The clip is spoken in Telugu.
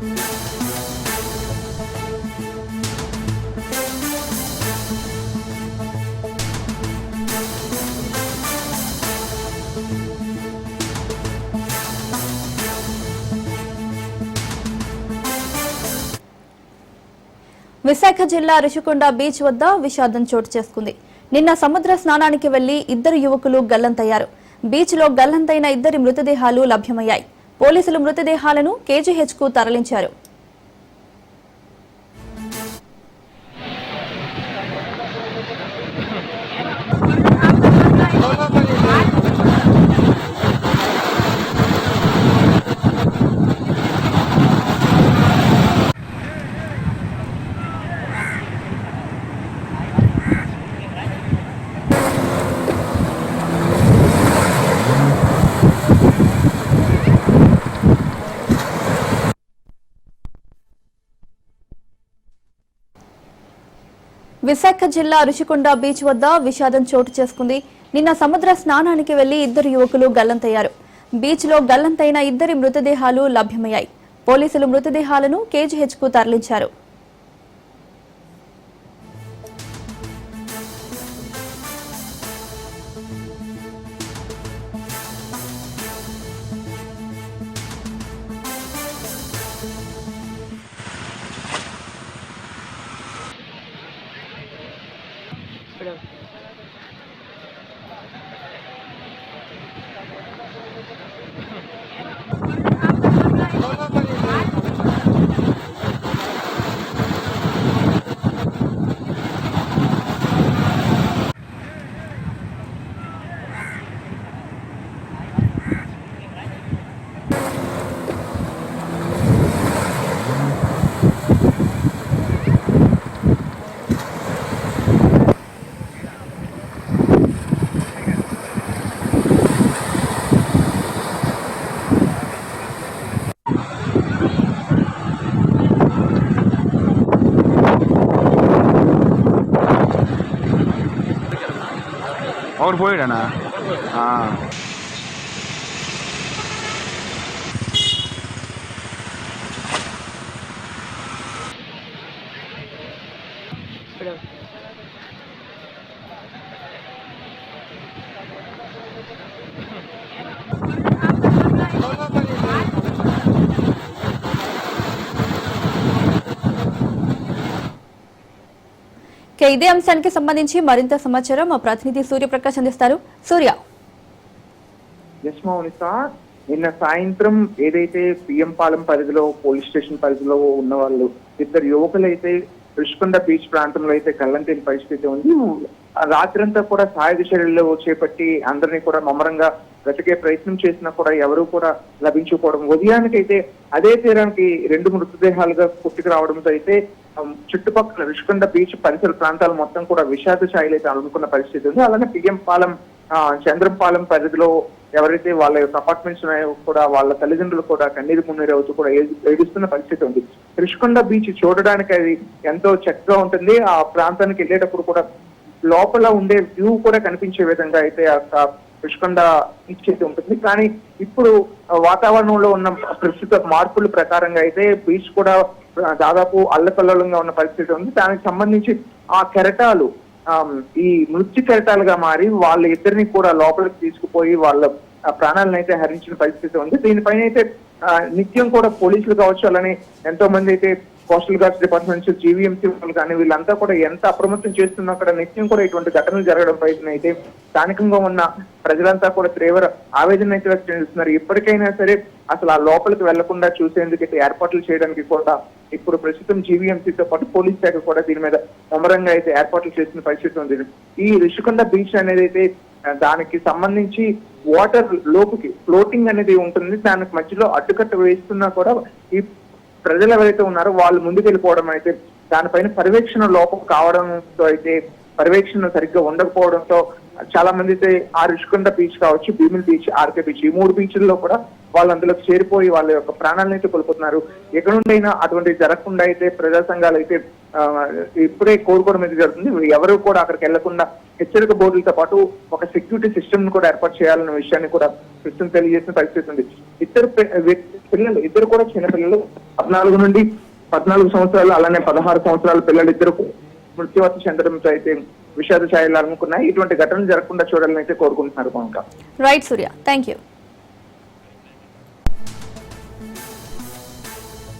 విశాఖ జిల్లా రుషికొండ బీచ్ వద్ద విషాదం చోటు చేసుకుంది. నిన్న సముద్ర స్నానానికి వెళ్లి ఇద్దరు యువకులు గల్లంతయ్యారు. బీచ్ లో గల్లంతైన ఇద్దరి మృతదేహాలు లభ్యమయ్యాయి. పోలీసులు మృతదేహాలను కేజీహెచ్ కు తరలించారు. విశాఖ జిల్లా రుషికొండ బీచ్ వద్ద విషాదం చోటు చేసుకుంది. నిన్న సముద్ర స్నానానికి వెళ్లి ఇద్దరు యువకులు గల్లంతయ్యారు. బీచ్ లో గల్లంతైన ఇద్దరి మృతదేహాలు లభ్యమయ్యాయి. పోలీసులు మృతదేహాలను కేజీహెచ్ కు తరలించారు. और போயிடா ఇదే అంశానికి సంబంధించి మరింత సమాచారం మా ప్రతినిధి సూర్యప్రకాష్ అందిస్తారు. సూర్య. నిన్న సాయంత్రం ఏదైతే పిఎం పాలెం పరిధిలో పోలీస్ స్టేషన్ పరిధిలో ఉన్న వాళ్ళు ఇద్దరు యువకులు అయితే రుషికొండ బీచ్ ప్రాంతంలో అయితే గల్లంతైన పరిస్థితి ఉంది. రాత్రంతా కూడా సాయుధ చర్యలు చేపట్టి అందరినీ కూడా ముమ్మరంగా వెతికే ప్రయత్నం చేసినా కూడా ఎవరూ కూడా లభించకపోవడం, ఉదయానికైతే అదే తీరానికి రెండు మృతదేహాలుగా పుట్టుకు రావడంతో అయితే చుట్టుపక్కల రుషికొండ బీచ్ పరిసర ప్రాంతాలు మొత్తం కూడా విషాద ఛాయలు అయితే అలుముకున్న పరిస్థితి ఉంది. అలానే పిఎం పాలెం చంద్రంపాలెం పరిధిలో ఎవరైతే వాళ్ళ యొక్క అపార్ట్మెంట్స్ ఉన్నాయో కూడా వాళ్ళ తల్లిదండ్రులు కూడా కన్నీరు మున్నీరు అవుతూ కూడా ఏడుస్తున్న పరిస్థితి ఉంది. రుషికొండ బీచ్ చూడడానికి అది ఎంతో చక్కగా ఉంటుంది. ఆ ప్రాంతానికి వెళ్ళేటప్పుడు కూడా లోపల ఉండే వ్యూ కూడా కనిపించే విధంగా అయితే ఆ రుషికొండ బీచ్ అయితే ఉంటుంది. కానీ ఇప్పుడు వాతావరణంలో ఉన్న ప్రస్తుత మార్పుల ప్రకారంగా అయితే బీచ్ కూడా దాదాపు అల్లకల్లోలంగా ఉన్న పరిస్థితి ఉంది. దానికి సంబంధించి ఆ కెరటాలు ఈ మృత్యు కెరటాలుగా మారి వాళ్ళ ఇద్దరిని కూడా లోపలికి తీసుకుపోయి వాళ్ళ ప్రాణాలను అయితే హరించిన పరిస్థితి ఉంది. దీనిపైన అయితే నిత్యం కూడా పోలీసులు కావచ్చు, అలానే ఎంతో మంది అయితే కోస్టల్ గార్డ్స్ డిపార్ట్మెంట్స్, జీవీఎంసీ వాళ్ళు కానీ వీళ్ళంతా కూడా ఎంత అప్రమత్తం చేస్తున్నా కూడా నిత్యం కూడా ఇటువంటి ఘటనలు జరగడం పైన అయితే స్థానికంగా ఉన్న ప్రజలంతా కూడా తీవ్ర ఆవేదన అయితే వ్యక్తం చేస్తున్నారు. ఇప్పటికైనా సరే అసలు ఆ లోపలికి వెళ్లకుండా చూసేందుకు అయితే ఏర్పాట్లు చేయడానికి కూడా ఇప్పుడు ప్రస్తుతం జీవీఎంసీతో పాటు పోలీస్ శాఖ కూడా దీని మీద ముమ్మరంగా అయితే ఏర్పాట్లు చేసిన పరిస్థితి ఉంది. ఈ రుషికొండ బీచ్ అనేది అయితే దానికి సంబంధించి వాటర్ లోపుకి ఫ్లోటింగ్ అనేది ఉంటుంది. దానికి మధ్యలో అడ్డుకట్ట వేస్తున్నా కూడా ఈ ప్రజలు ఎవరైతే ఉన్నారో వాళ్ళు ముందుకు వెళ్ళిపోవడం అయితే దానిపైన పర్యవేక్షణ లోపం కావడంతో అయితే పర్యవేక్షణ సరిగ్గా ఉండకపోవడంతో చాలా మంది అయితే ఆ రుషికొండ బీచ్ కావచ్చు, భీమిలి బీచ్, ఆర్కే బీచ్, ఈ 3 బీచ్ల్లో కూడా వాళ్ళు అందులో చేరిపోయి వాళ్ళ యొక్క ప్రాణాలను అయితే కోల్పోతున్నారు. ఎక్కడ నుండైనా అటువంటి జరగకుండా అయితే ప్రజా సంఘాలు అయితే ఇప్పుడే కోరుకోవడం అయితే జరుగుతుంది. ఎవరు కూడా అక్కడికి వెళ్లకుండా హెచ్చరిక బోర్డులతో పాటు ఒక సెక్యూరిటీ సిస్టమ్ ను కూడా ఏర్పాటు చేయాలన్న విషయాన్ని కూడా ప్రస్తుతం తెలియజేసిన పరిస్థితి ఉంది. పిల్లలు ఇద్దరు కూడా చిన్న పిల్లలు, 14 నుండి 14 సంవత్సరాలు, అలానే 16 సంవత్సరాల పిల్లలు ఇద్దరు మృత్యువాత చెందడంతో అయితే విషాద ఛాయలు అనుకున్నాయి. ఇటువంటి ఘటనలు జరగకుండా చూడాలని అయితే కోరుకుంటున్నారు. Right Surya, thank you.